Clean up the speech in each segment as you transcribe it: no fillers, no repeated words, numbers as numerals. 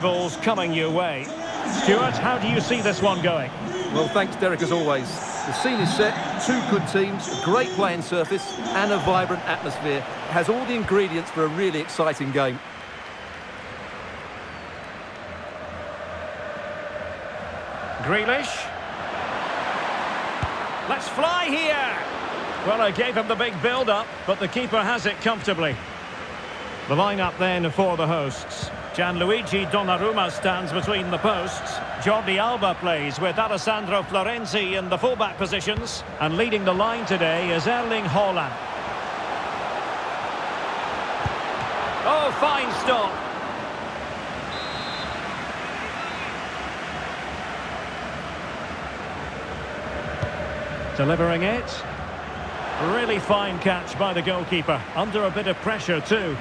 Goals coming your way. Stuart, how do you see this one going? Well, thanks, Derek, as always. The scene is set, two good teams, a great playing surface and a vibrant atmosphere. It has all the ingredients for a really exciting game. Grealish. Let's fly here! Well, I gave him the big build-up, but the keeper has it comfortably. The line-up then for the hosts. Gianluigi Donnarumma stands between the posts. Jordi Alba plays with Alessandro Florenzi in the fullback positions. And leading the line today is Erling Haaland. Oh, fine stop. Delivering it. Really fine catch by the goalkeeper. Under a bit of pressure too.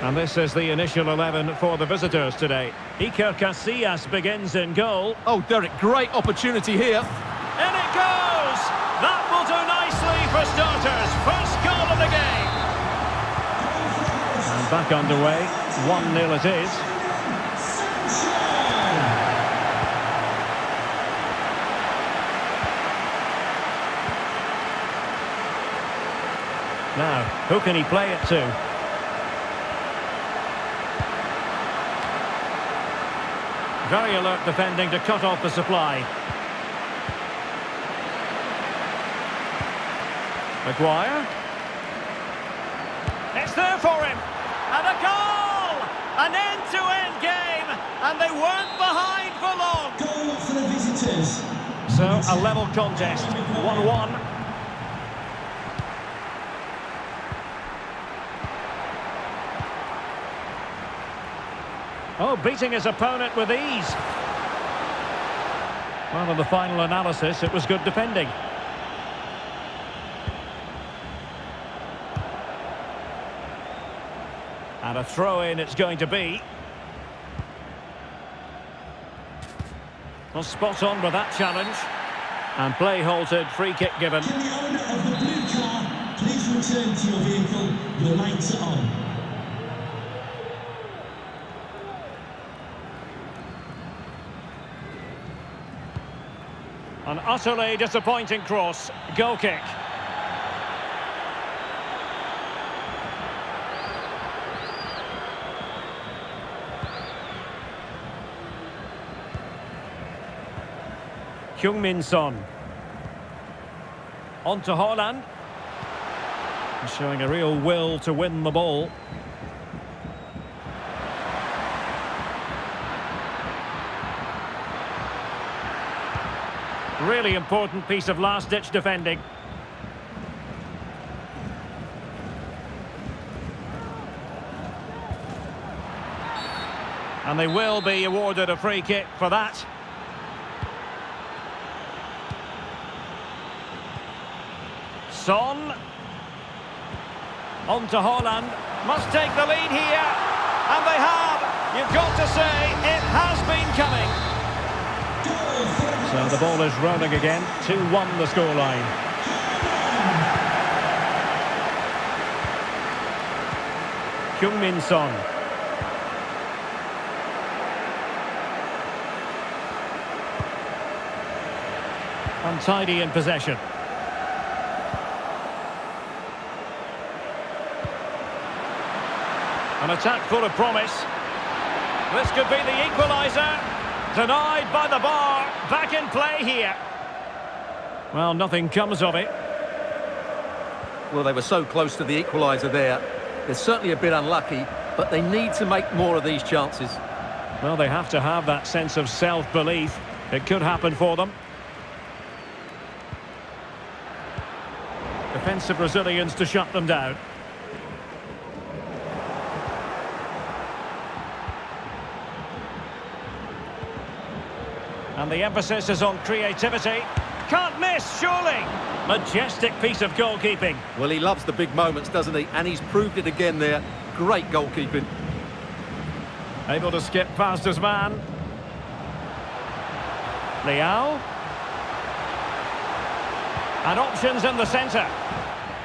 And this is the initial 11 for the visitors today. Iker Casillas begins in goal. Oh, Derek, great opportunity here. In it goes! That will do nicely for starters. First goal of the game. And back underway. 1-0 it is. Now, who can he play it to? Very alert defending to cut off the supply. Maguire. It's there for him. And a goal! An end-to-end game. And they weren't behind for long. Goal for the visitors. So, a level contest. 1-1. Oh, beating his opponent with ease. Well, in the final analysis, it was good defending. And a throw-in it's going to be. Well, spot on with that challenge. And play halted, free kick given. Can the owner of the blue car please return to your vehicle? Your lights are on. An utterly disappointing cross. Goal kick. Heung-min Son. On to Haaland. Showing a real will to win the ball. Really important piece of last-ditch defending. And they will be awarded a free kick for that. Son. On to Haaland. Must take the lead here. And they have. You've got to say, it has been coming. So the ball is rolling again. 2-1 the scoreline. Heung-min Son. Untidy in possession. An attack full of promise. This could be the equaliser. Denied by the bar. Back in play here. Well, nothing comes of it. Well, they were so close to the equaliser there. They're certainly a bit unlucky, but they need to make more of these chances. Well, they have to have that sense of self-belief. It could happen for them. Defensive Brazilians to shut them down. And the emphasis is on creativity. Can't miss, surely. Majestic piece of goalkeeping. Well, he loves the big moments, doesn't he? And he's proved it again there. Great goalkeeping. Able to skip past his man. Leao. And options in the centre.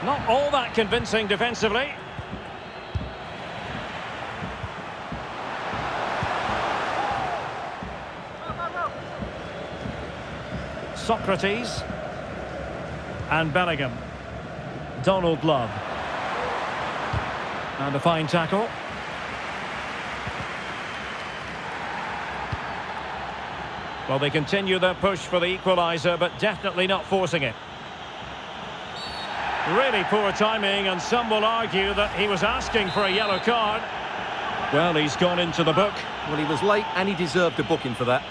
Not all that convincing defensively. Socrates. And Bellingham. Donald Love. And a fine tackle. Well, they continue their push for the equaliser, but definitely not forcing it. Really poor timing, and some will argue that he was asking for a yellow card. Well, he's gone into the book. Well, he was late and he deserved a booking for that.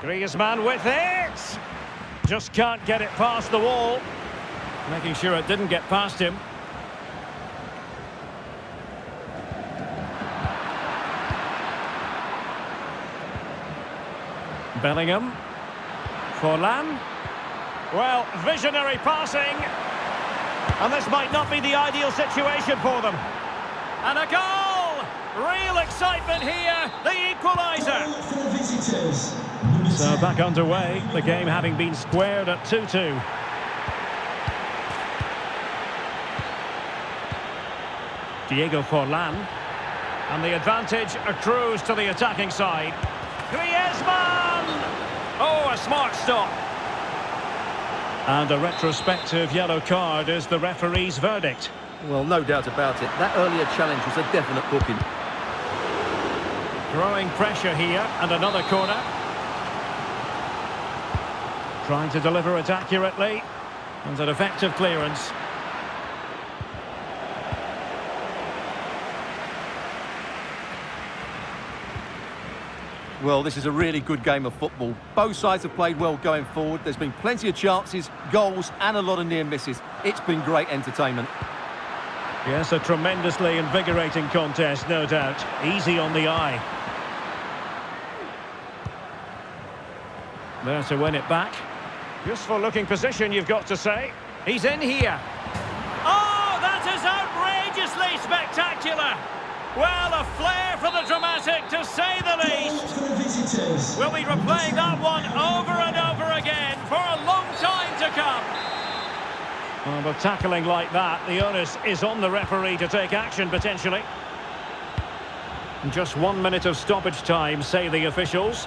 Griezmann with it! Just can't get it past the wall. Making sure it didn't get past him. Bellingham. Forlan. Well, visionary passing. And this might not be the ideal situation for them. And a goal! Real excitement here. The equaliser. Goal for the visitors. So back underway, the game having been squared at 2-2. Diego Forlan. And the advantage accrues to the attacking side. Griezmann! Oh, a smart stop. And a retrospective yellow card is the referee's verdict. Well, no doubt about it. That earlier challenge was a definite booking. Growing pressure here, and another corner. Trying to deliver it accurately. And an effective clearance. Well, this is a really good game of football. Both sides have played well going forward. There's been plenty of chances, goals and a lot of near misses. It's been great entertainment. Yes, a tremendously invigorating contest, no doubt. Easy on the eye. There to win it back. Useful looking position, you've got to say. He's in here. Oh, that is outrageously spectacular. Well, a flair for the dramatic, to say the least. For the visitors. We'll be replaying that one over and over again for a long time to come. Well, but tackling like that, the onus is on the referee to take action, potentially. Just 1 minute of stoppage time, say the officials.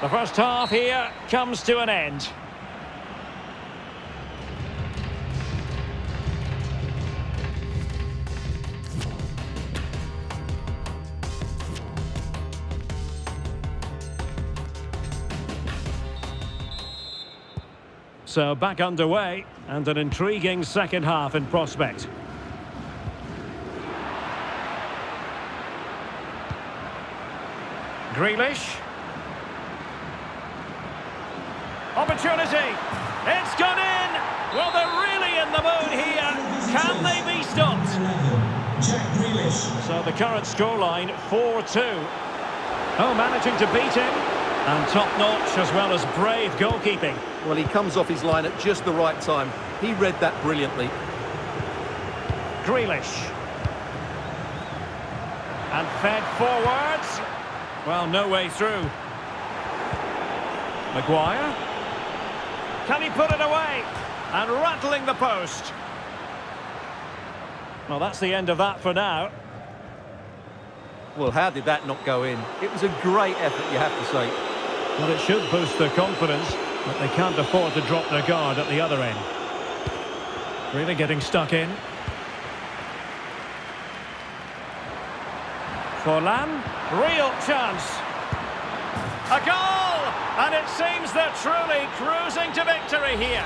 The first half here comes to an end. So back underway, and an intriguing second half in prospect. Grealish. Opportunity. It's gone in. Well, they're really in the mood here. Can they be stopped? 11. Jack Grealish. So the current scoreline, 4-2. Oh, managing to beat him. And top-notch as well as brave goalkeeping. Well, he comes off his line at just the right time. He read that brilliantly. Grealish. And fed forwards. Well, no way through. Maguire. Can he put it away? And rattling the post. Well, that's the end of that for now. Well, how did that not go in? It was a great effort, you have to say. Well, it should boost their confidence, but they can't afford to drop their guard at the other end. Really getting stuck in. Forlan, real chance. A goal! And it seems they're truly cruising to victory here.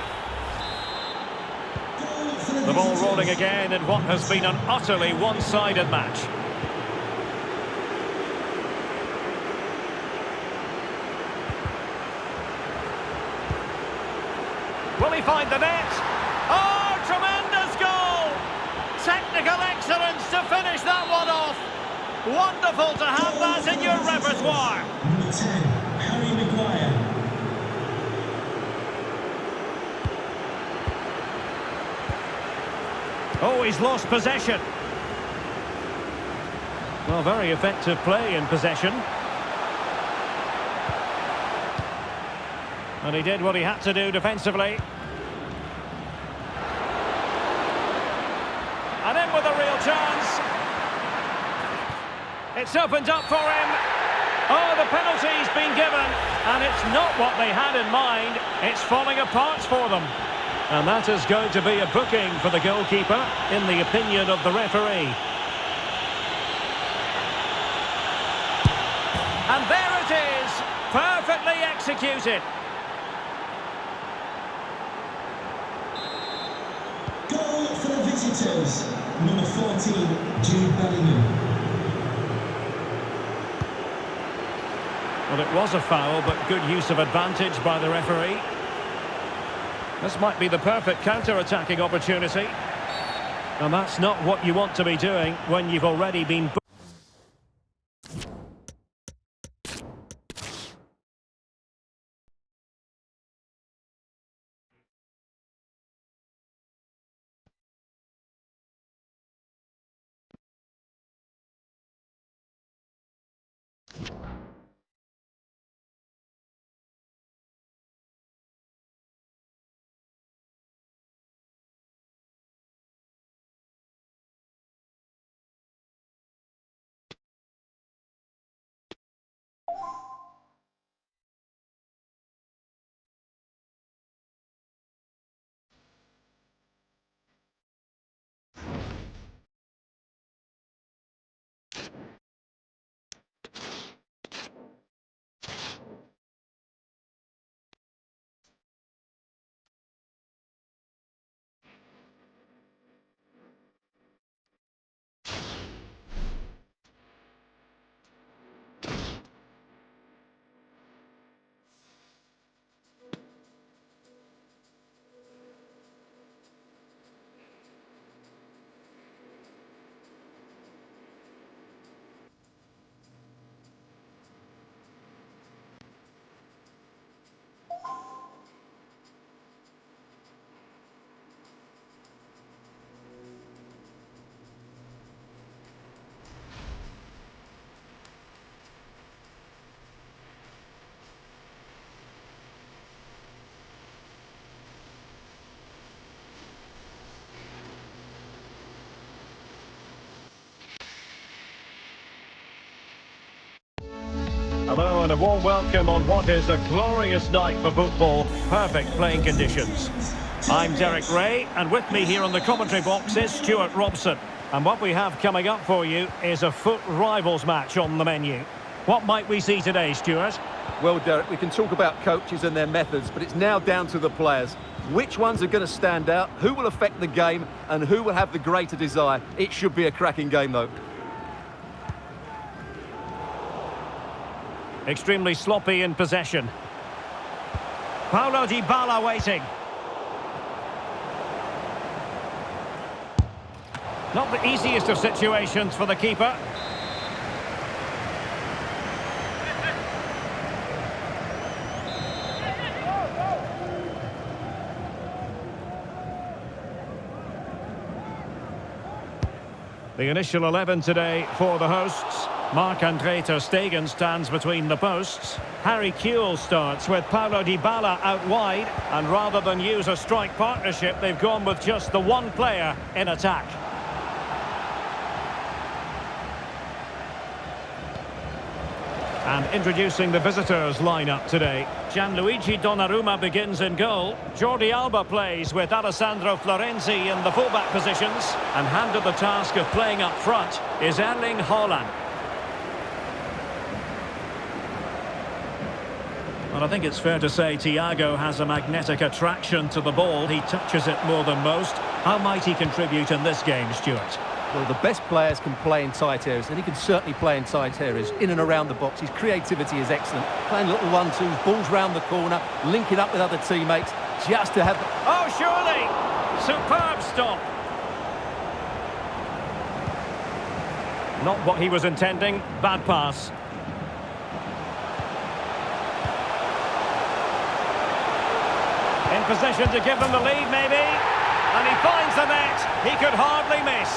The ball rolling again in what has been an utterly one-sided match. Will he find the net? Oh, tremendous goal! Technical excellence to finish that one off. Wonderful to have that in your repertoire. Number 10, Harry Maguire. Oh, he's lost possession. Well, very effective play in possession. And he did what he had to do defensively. And in with a real chance. It's opened up for him. Oh, the penalty's been given. And it's not what they had in mind. It's falling apart for them. And that is going to be a booking for the goalkeeper, in the opinion of the referee. And there it is. Perfectly executed. Goal for the visitors. Number 14, Jude Bellingham. Well, it was a foul, but good use of advantage by the referee. This might be the perfect counter-attacking opportunity. And that's not what you want to be doing when you've already been... Hello and a warm welcome on what is a glorious night for football. Perfect playing conditions. I'm Derek Ray, and with me here on the commentary box is Stuart Robson. And what we have coming up for you is a foot rivals match on the menu. What might we see today, Stuart? Well, Derek, we can talk about coaches and their methods, but it's now down to the players. Which ones are going to stand out, who will affect the game, and who will have the greater desire? It should be a cracking game, though. Extremely sloppy in possession. Paulo Dybala waiting. Not the easiest of situations for the keeper. The initial 11 today for the hosts. Marc-Andre ter Stegen stands between the posts. Harry Kewell starts with Paulo Dybala out wide. And rather than use a strike partnership, they've gone with just the one player in attack. And introducing the visitors lineup today. Gianluigi Donnarumma begins in goal. Jordi Alba plays with Alessandro Florenzi in the fullback positions. And handed the task of playing up front is Erling Haaland. Well, I think it's fair to say Thiago has a magnetic attraction to the ball. He touches it more than most. How might he contribute in this game, Stuart? Well, the best players can play in tight areas, and he can certainly play in tight areas, in and around the box. His creativity is excellent. Playing little one-twos, balls round the corner, linking up with other teammates, just to have... Oh, surely! Superb stop. Not what he was intending. Bad pass. In position to give them the lead, maybe. And he finds the net. He could hardly miss.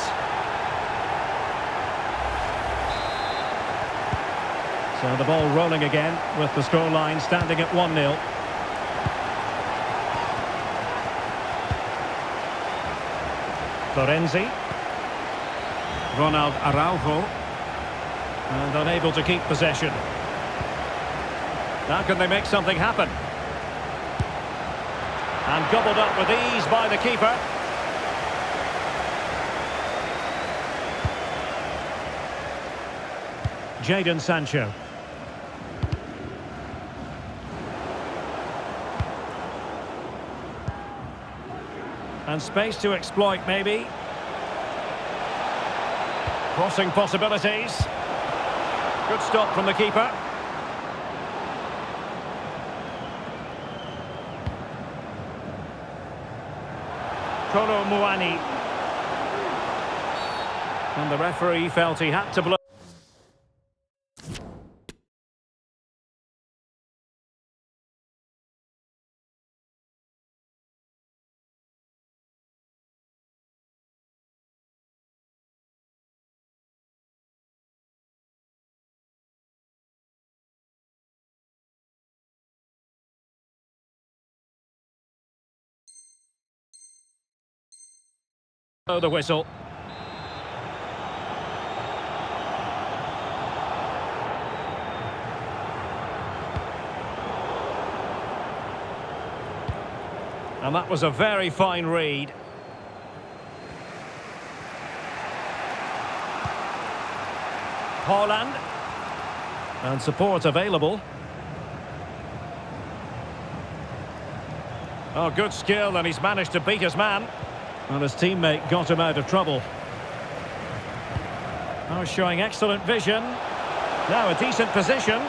So the ball rolling again with the scoreline standing at 1-0. Florenzi. Ronald Araujo. And unable to keep possession. Now can they make something happen? And gobbled up with ease by the keeper. Jadon Sancho. And space to exploit, maybe. Crossing possibilities. Good stop from the keeper. Kolo Muani. And the referee felt he had to blow. The whistle. And that was a very fine read. Haaland. And support available. Oh, good skill, and he's managed to beat his man. Well, his teammate got him out of trouble. Oh, showing excellent vision. Now a decent position.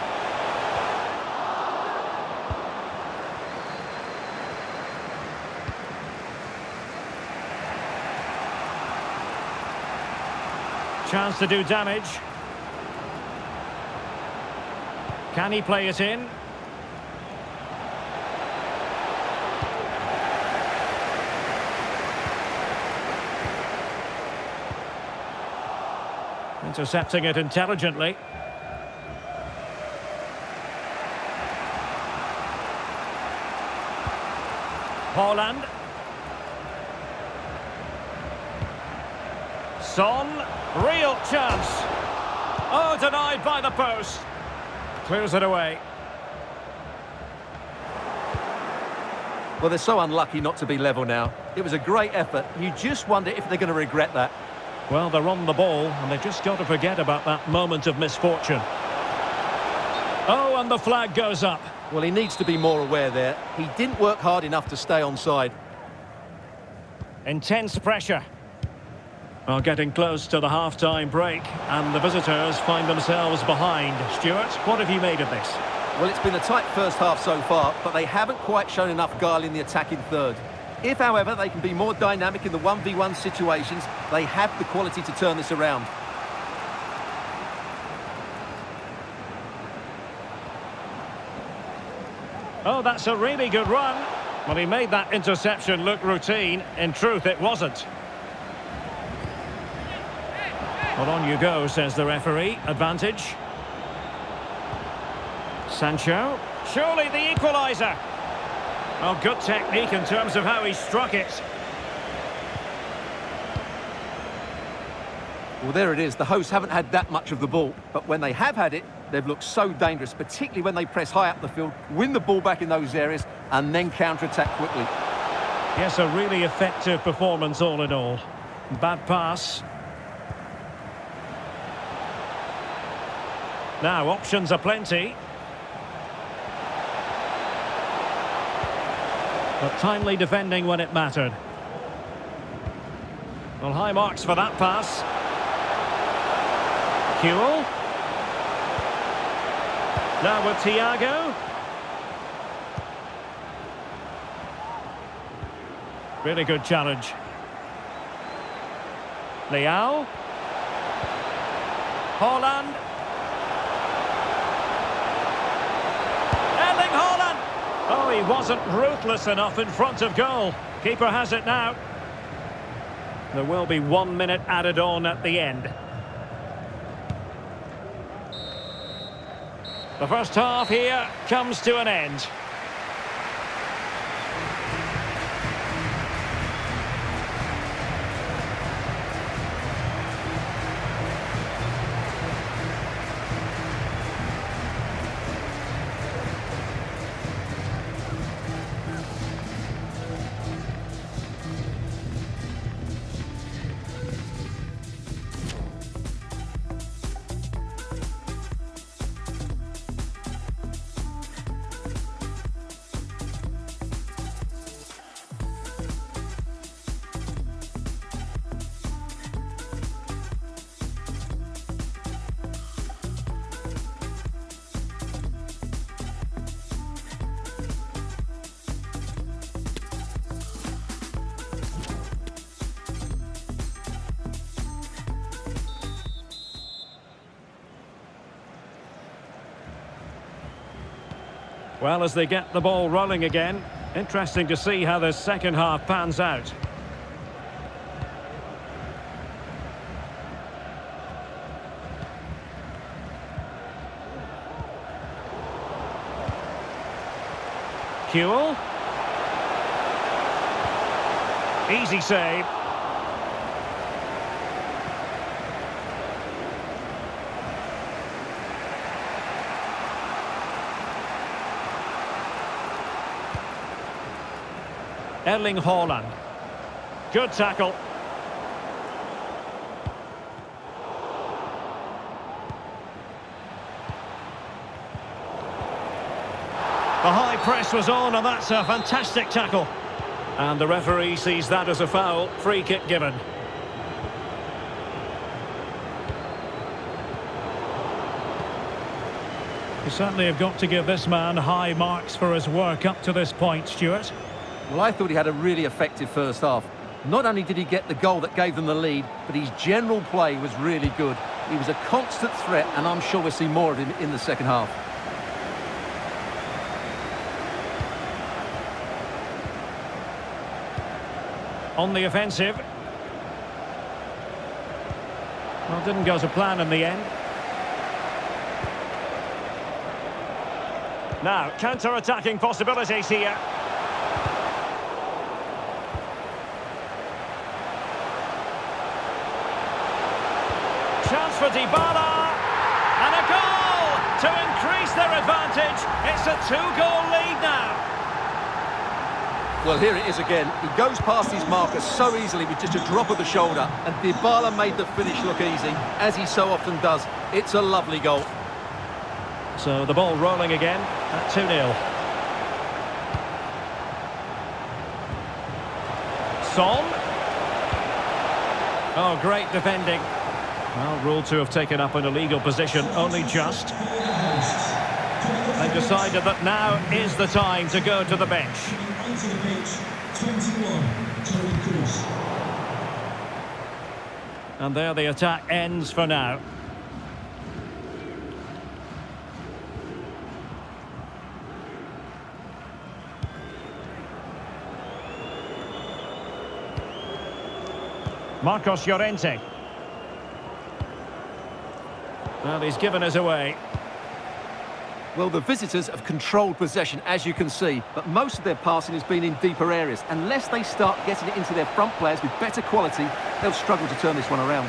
Chance to do damage. Can he play it in? Intercepting it intelligently. Haaland. Son. Real chance. Oh, denied by the post. Clears it away. Well, they're so unlucky not to be level now. It was a great effort. You just wonder if they're going to regret that. Well, they're on the ball, and they've just got to forget about that moment of misfortune. Oh, and the flag goes up. Well, he needs to be more aware there. He didn't work hard enough to stay onside. Intense pressure. Well, getting close to the half-time break, and the visitors find themselves behind. Stuart, what have you made of this? Well, it's been a tight first half so far, but they haven't quite shown enough guile in the attacking third. If, however, they can be more dynamic in the 1v1 situations, they have the quality to turn this around. Oh, that's a really good run. Well, he made that interception look routine. In truth, it wasn't. Well, on you go, says the referee. Advantage. Sancho. Surely the equaliser. Oh, good technique in terms of how he struck it. Well, there it is. The hosts haven't had that much of the ball, but when they have had it, they've looked so dangerous, particularly when they press high up the field, win the ball back in those areas, and then counter-attack quickly. Yes, a really effective performance all in all. Bad pass. Now, options are plenty. But timely defending when it mattered. Well, high marks for that pass. Kuhl. Now with Thiago. Really good challenge. Leao. Haaland. Erling Haaland. Oh, he wasn't ruthless enough in front of goal. Keeper has it now. There will be 1 minute added on at the end. The first half here comes to an end. Well, as they get the ball rolling again, interesting to see how the second half pans out. Huel. Easy save. Erling Haaland. Good tackle. The high press was on, and that's a fantastic tackle. And the referee sees that as a foul. Free kick given. You certainly have got to give this man high marks for his work up to this point, Stuart. Well, I thought he had a really effective first half. Not only did he get the goal that gave them the lead, but his general play was really good. He was a constant threat, and I'm sure we'll see more of him in the second half. On the offensive. Well, didn't go to plan in the end. Now, counter-attacking possibilities here. Chance for Dybala. And a goal to increase their advantage. It's a two-goal lead now. Well, here it is again. He goes past his marker so easily with just a drop of the shoulder, and Dybala made the finish look easy, as he so often does. It's a lovely goal. So the ball rolling again at 2-0. Son. Oh, great defending. Well, ruled to have taken up an illegal position, only just. They've decided that now is the time to go to the bench. Onto the pitch, 21, Tony Kroos. And there the attack ends for now. Marcos Llorente. Well, he's given us away. Well, the visitors have controlled possession, as you can see, but most of their passing has been in deeper areas. Unless they start getting it into their front players with better quality, they'll struggle to turn this one around.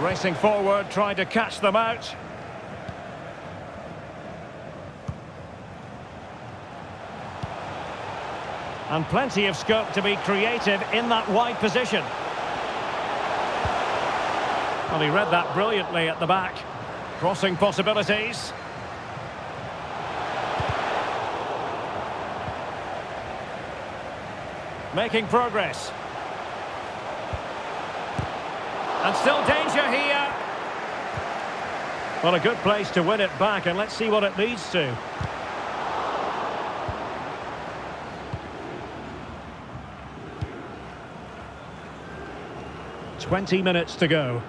Racing forward, trying to catch them out. And plenty of scope to be creative in that wide position. Well, he read that brilliantly at the back. Crossing possibilities. Making progress. And still danger here. Well, a good place to win it back, and let's see what it leads to. "20 minutes to go.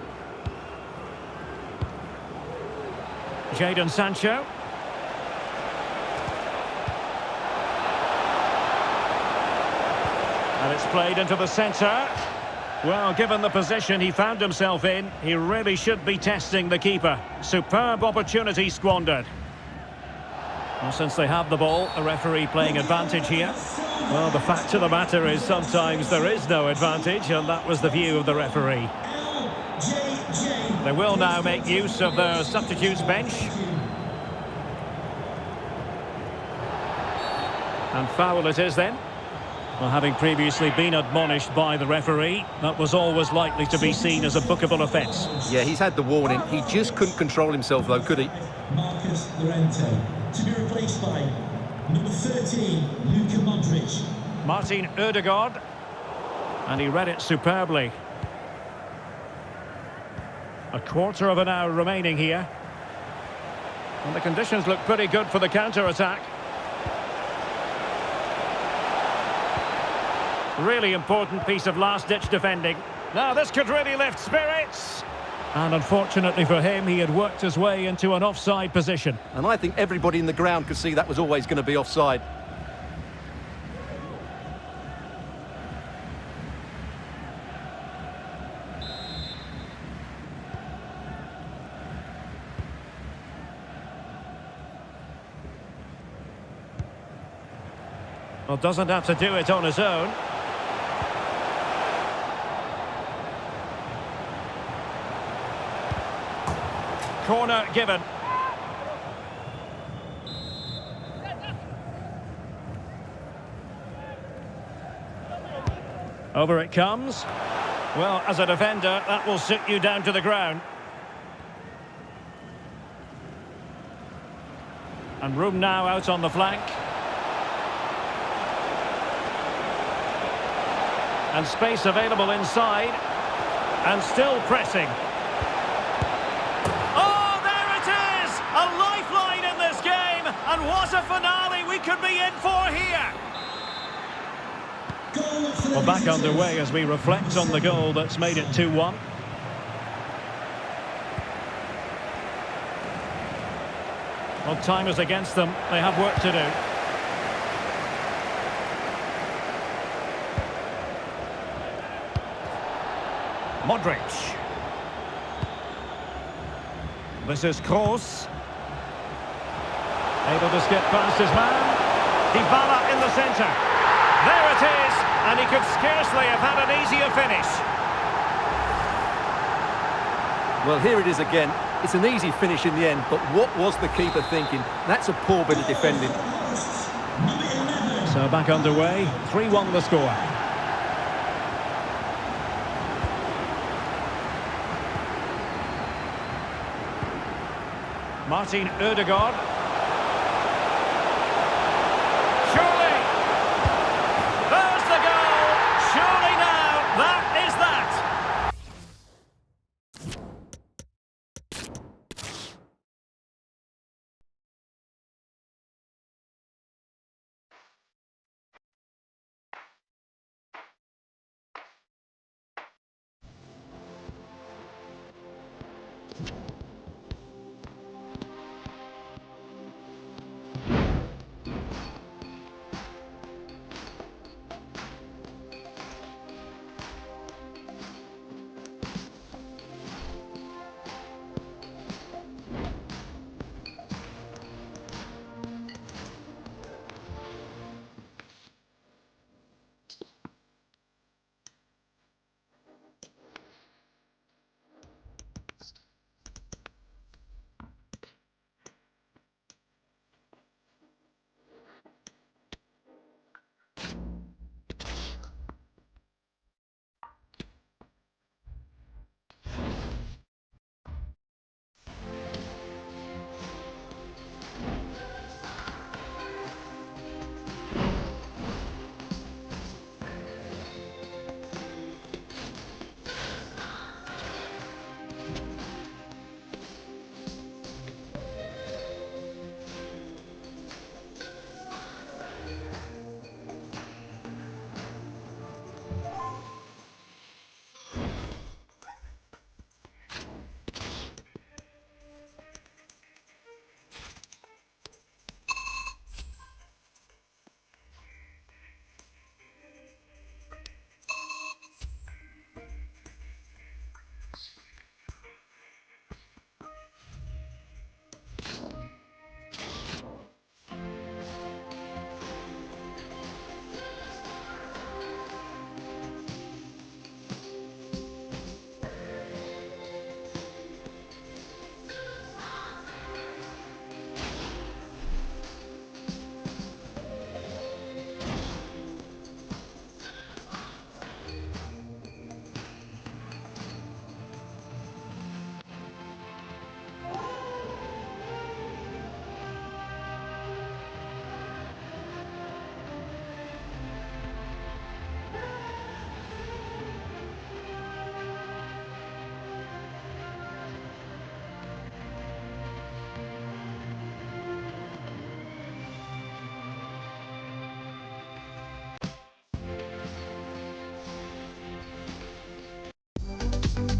Jadon Sancho. And it's played into the centre. Well, given the position he found himself in, he really should be testing the keeper. Superb opportunity squandered. Well, since they have the ball, the referee playing advantage here. Well, the fact of the matter is sometimes there is no advantage, and that was the view of the referee. They will now make use of their substitutes bench. And foul it is then. Well, having previously been admonished by the referee, that was always likely to be seen as a bookable offence. Yeah, he's had the warning. He just couldn't control himself, though, could he? Marcus Llorente, to be replaced by number 13, Luka Modric. Martin Ødegaard. And he read it superbly. A quarter of an hour remaining here. And the conditions look pretty good for the counter-attack. Really important piece of last-ditch defending. Now this could really lift spirits. And unfortunately for him, he had worked his way into an offside position. And I think everybody in the ground could see that was always going to be offside. Well, doesn't have to do it on his own. Corner given. Over it comes. Well, as a defender, that will sit you down to the ground. And room now out on the flank. And space available inside. And still pressing. Oh, there it is! A lifeline in this game! And what a finale we could be in for here! Well, back underway as we reflect on the goal that's made it 2-1. Well, time is against them. They have work to do. Modric. This is Kroos. Able to skip past his man. Dybala in the centre. There it is, and he could scarcely have had an easier finish. Well, here it is again. It's an easy finish in the end, but what was the keeper thinking? That's a poor bit of defending. So back underway, 3-1 the score. Martin Ødegaard. Surely! There's the goal! Surely now, that is that!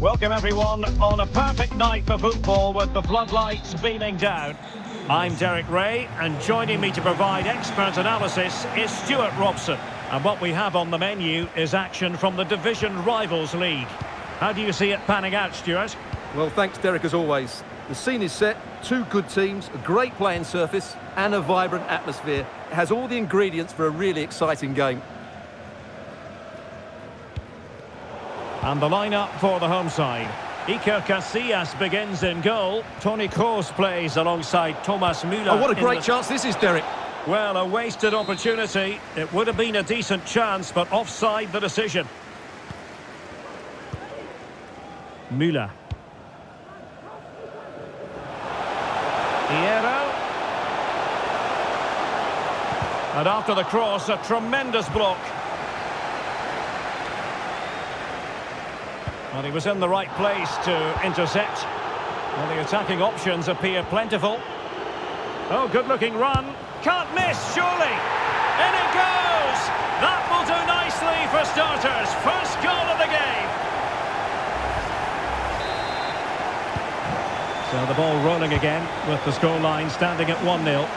Welcome everyone on a perfect night for football with the floodlights beaming down. I'm Derek Ray, and joining me to provide expert analysis is Stuart Robson. And what we have on the menu is action from the Division Rivals League. How do you see it panning out, Stuart? Well, thanks, Derek, as always. The scene is set, two good teams, a great playing surface and a vibrant atmosphere. It has all the ingredients for a really exciting game. And the lineup for the home side. Iker Casillas begins in goal. Toni Kroos plays alongside Thomas Müller. Oh, what a great chance this is, Derek. Well, a wasted opportunity. It would have been a decent chance, but offside the decision. Müller. Hierro. And after the cross, a tremendous block. Well, he was in the right place to intercept. Well, the attacking options appear plentiful. Oh, good-looking run. Can't miss, surely. In it goes! That will do nicely for starters. First goal of the game. So the ball rolling again with the scoreline standing at 1-0.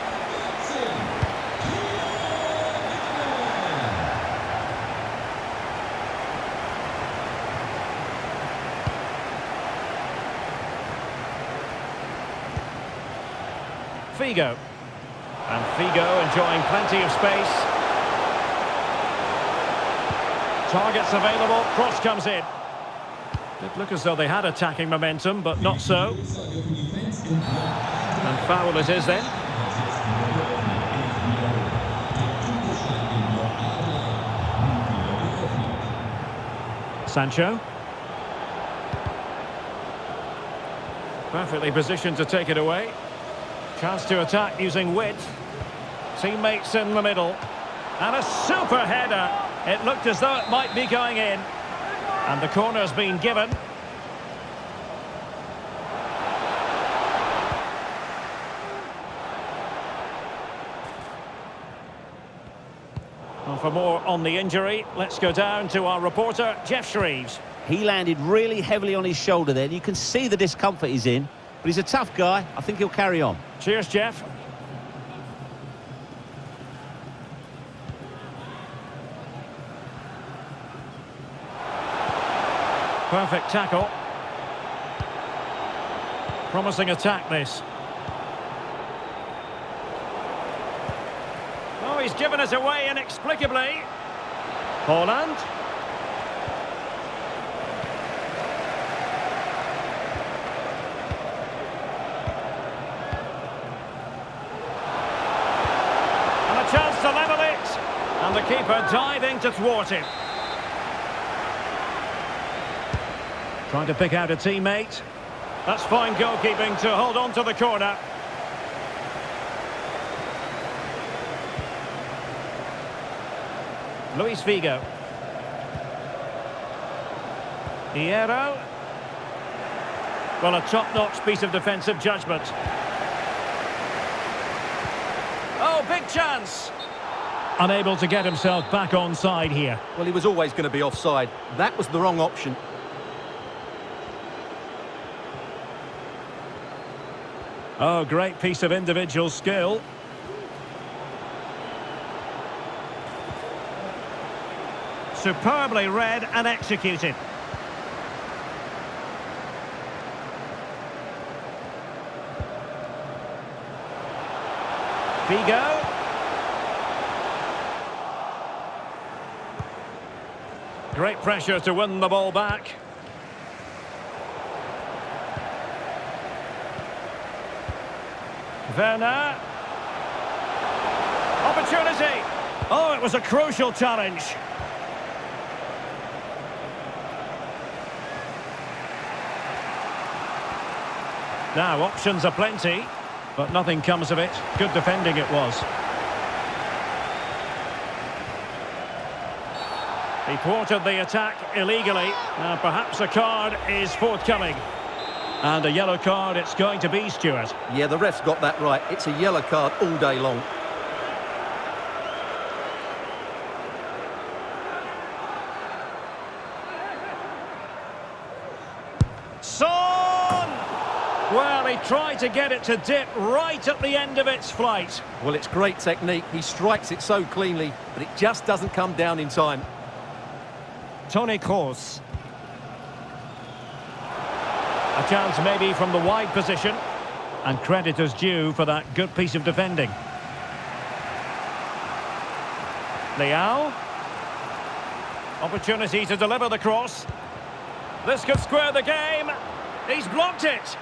Figo. And Figo enjoying plenty of space. Targets available, cross comes in. It looked as though they had attacking momentum, but not so. And foul it is then. Sancho. Perfectly positioned to take it away. Chance to attack using width. Teammates in the middle. And a super header. It looked as though it might be going in. And the corner's been given. Well, for more on the injury, let's go down to our reporter, Jeff Shreves. He landed really heavily on his shoulder there. You can see the discomfort he's in. But he's a tough guy. I think he'll carry on. Cheers, Jeff. Perfect tackle. Promising attack, this. Oh, he's given us away inexplicably. Haaland. Chance to level it, and the keeper diving to thwart him. Trying to pick out a teammate. That's fine goalkeeping to hold on to the corner. Luis Figo. Hierro. Well, a top-notch piece of defensive judgment. Oh, big chance. Unable to get himself back onside here. Well, he was always going to be offside. That was the wrong option. Oh, great piece of individual skill. Superbly read and executed. Figo. Great pressure to win the ball back. Werner. Opportunity. Oh, it was a crucial challenge. Now, options are plenty, but nothing comes of it. Good defending it was. He thwarted the attack illegally. Now, perhaps a card is forthcoming. And a yellow card it's going to be, Stuart. Yeah, the ref's got that right. It's a yellow card all day long. Son! Well, he tried to get it to dip right at the end of its flight. Well, it's great technique. He strikes it so cleanly, but it just doesn't come down in time. Toni Kroos. A chance maybe from the wide position. And credit is due for that good piece of defending. Leao. Opportunity to deliver the cross. This could square the game. He's blocked it.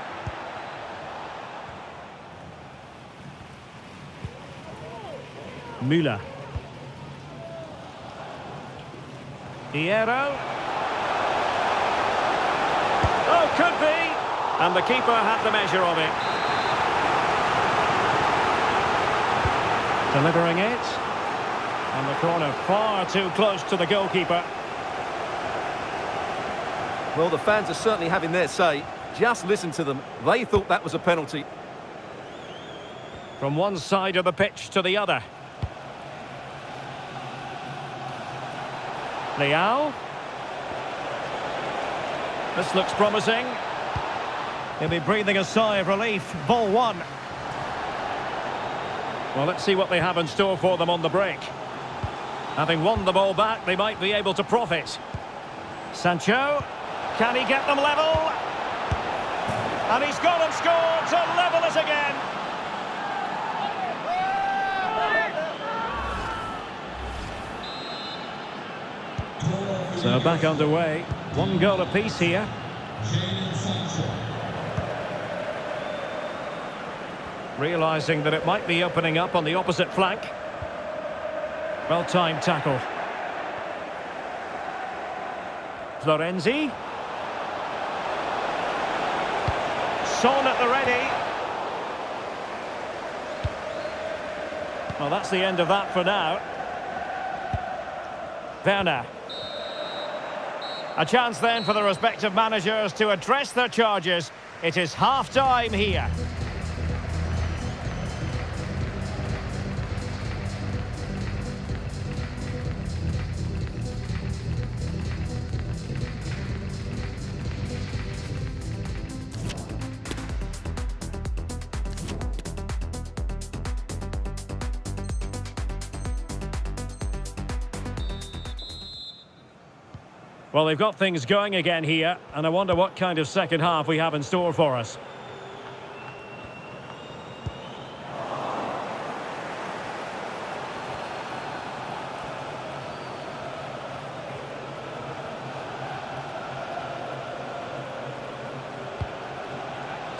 Müller. Hierro. Oh, could be. And the keeper had the measure of it. Delivering it. And the corner far too close to the goalkeeper. Well, the fans are certainly having their say. Just listen to them. They thought that was a penalty. From one side of the pitch to the other. Leao. This looks promising. He'll be breathing a sigh of relief. Ball one. Well, let's see what they have in store for them on the break. Having won the ball back, they might be able to profit. Sancho. Can he get them level? And he's gone and scored to level it again. So back underway. One goal apiece here. Realising that it might be opening up on the opposite flank. Well-timed tackle. Florenzi. Son at the ready. Well, that's the end of that for now. Werner. A chance then for the respective managers to address their charges. It is half-time here. Well, they've got things going again here, and I wonder what kind of second half we have in store for us.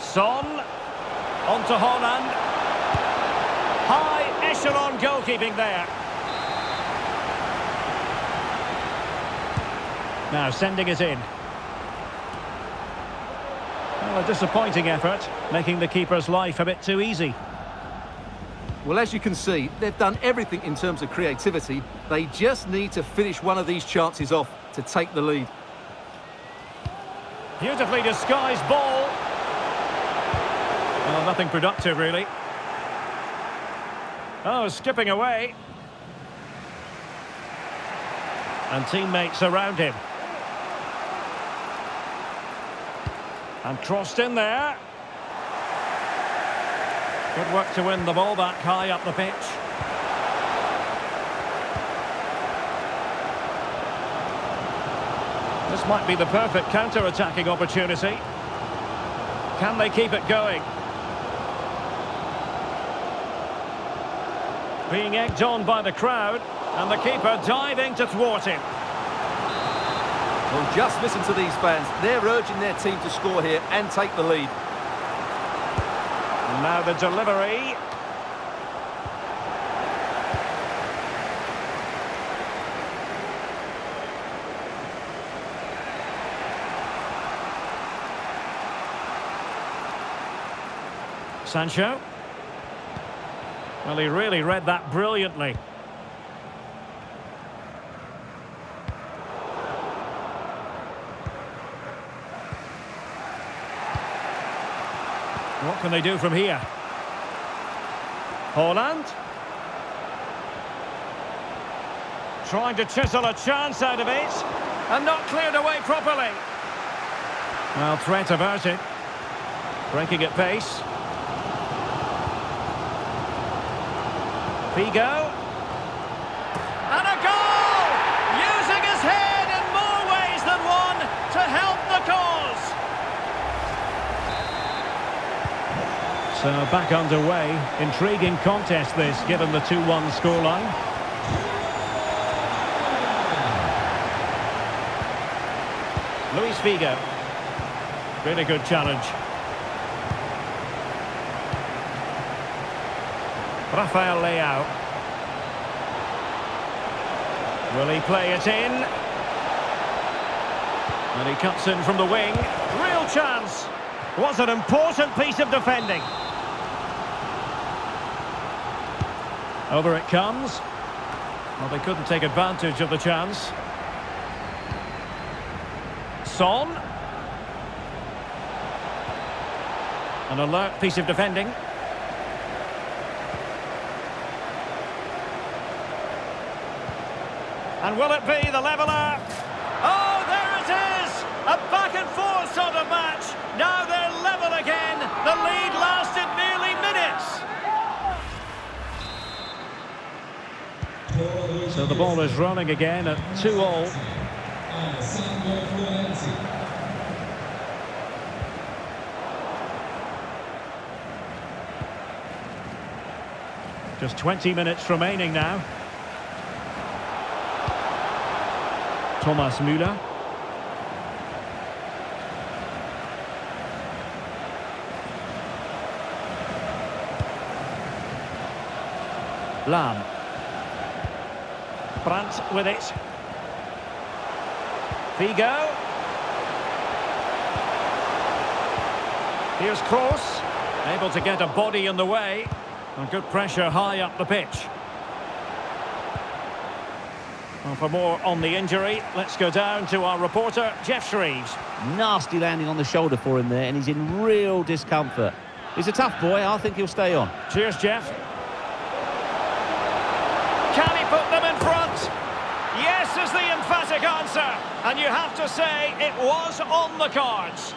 Son, on to Holland. High echelon goalkeeping there. Now sending it in. Well, a disappointing effort, making the keeper's life a bit too easy. Well, as you can see, they've done everything in terms of creativity. They just need to finish one of these chances off to take the lead. Beautifully disguised ball. Well, nothing productive, really. Oh, skipping away. And teammates around him. And crossed in there. Good work to win the ball back high up the pitch. This might be the perfect counter-attacking opportunity. Can they keep it going? Being egged on by the crowd, and the keeper diving to thwart him. Well, just listen to these fans. They're urging their team to score here and take the lead. And now the delivery. Sancho. Well, he really read that brilliantly. What can they do from here? Holland. Trying to chisel a chance out of it. And not cleared away properly. Well, threat averted. Breaking at pace. Figo. And a goal! Using his head in more ways than one to help the cause. So back underway. Intriguing contest this, given the 2-1 scoreline. Luis Figo. Really good challenge. Rafael Leao. Will he play it in? And he cuts in from the wing. Real chance. Was an important piece of defending. Over it comes. Well, they couldn't take advantage of the chance. Son. An alert piece of defending. And will it be the leveller? Oh, there it is! A back and forth sort of match. Now they're level again. The lead lasted nearly minutes. So the ball is running again at 2-2. Just 20 minutes remaining now. Thomas Müller. Lam. Brandt with it. Figo. Here's Kroos. Able to get a body in the way. And good pressure high up the pitch. Well, for more on the injury, let's go down to our reporter, Jeff Shreves. Nasty landing on the shoulder for him there, and he's in real discomfort. He's a tough boy. I think he'll stay on. Cheers, Jeff. Can he put them in front? Yes is the emphatic answer. And you have to say it was on the cards.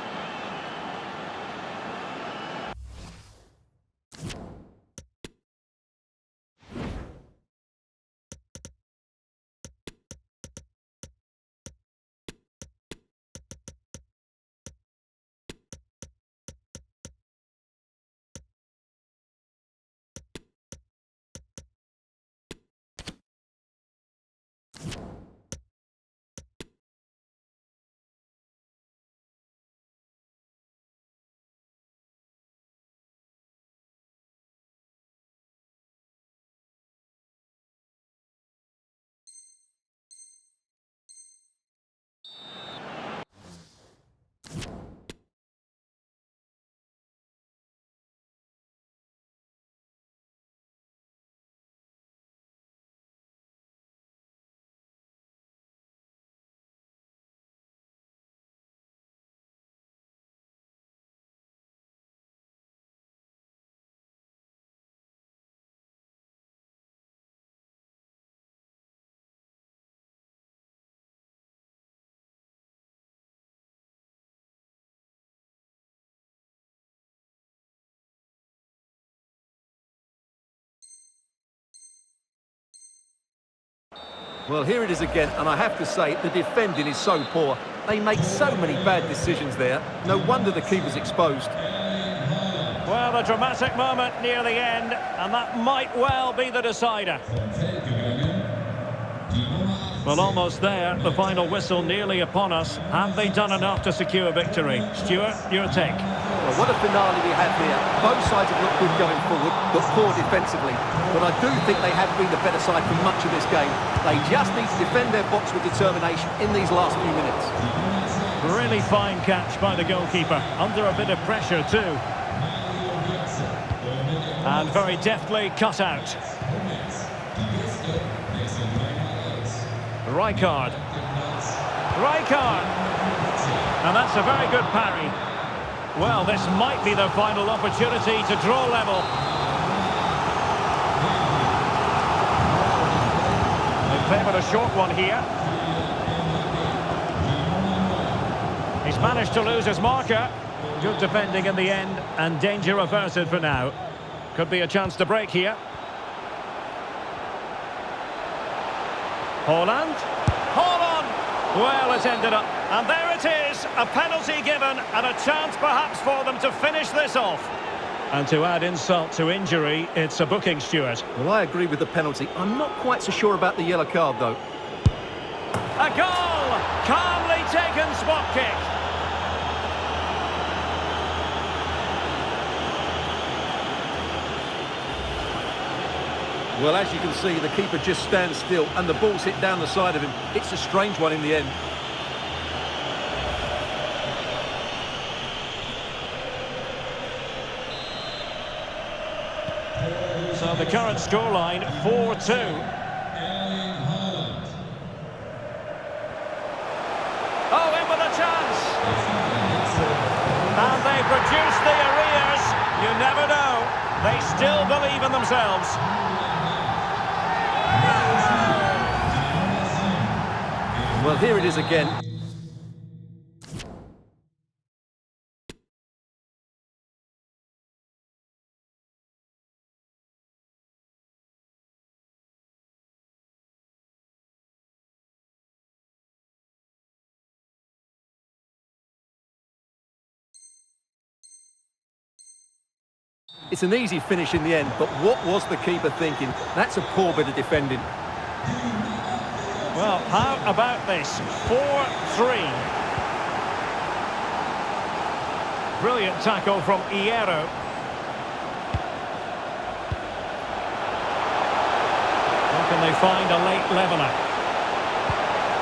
Well, here it is again, and I have to say, the defending is so poor. They make so many bad decisions there. No wonder the keeper's exposed. Well, a dramatic moment near the end, and that might well be the decider. Well, almost there, the final whistle nearly upon us. Have they done enough to secure victory? Stuart, your take. Well, what a finale we have here. Both sides have looked good going forward, but poor defensively. But I do think they have been the better side for much of this game. They just need to defend their box with determination in these last few minutes. Really fine catch by the goalkeeper, under a bit of pressure too. And very deftly cut out. Rijkaard. And that's a very good parry. Well, this might be their final opportunity to draw level. They favoured a short one here. He's managed to lose his marker. Good defending in the end, and danger averted for now. Could be a chance to break here. Haaland. Well, it ended up. And there it is, a penalty given, and a chance perhaps for them to finish this off. And to add insult to injury, it's a booking, Stuart. Well, I agree with the penalty. I'm not quite so sure about the yellow card, though. A goal! Calmly taken spot kick. Well, as you can see, the keeper just stands still and the ball's hit down the side of him. It's a strange one in the end. So the current scoreline, 4-2. Oh, in with a chance! And they produced the arrears. You never know. They still believe in themselves. Well, here it is again. It's an easy finish in the end, but what was the keeper thinking? That's a poor bit of defending. Well, how about this? 4-3. Brilliant tackle from Hierro. How can they find a late leveller?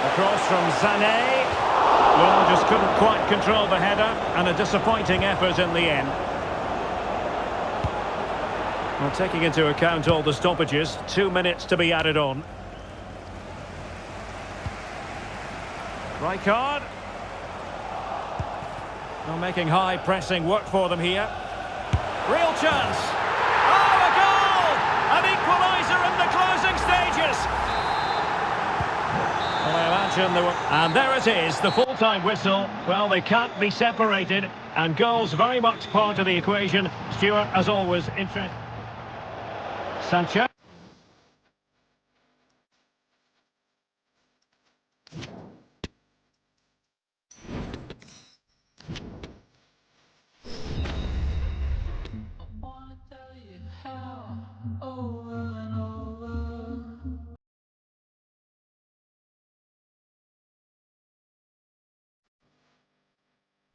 Across from Sané. Well, just couldn't quite control the header, and a disappointing effort in the end. Well, taking into account all the stoppages, 2 minutes to be added on. Rijkaard. Well, making high pressing work for them here. Real chance. Oh, a goal! An equaliser in the closing stages. Well, I imagine there were... And there it is, the full-time whistle. Well, they can't be separated. And goals very much part of the equation. Stuart, as always, interesting. Sancho.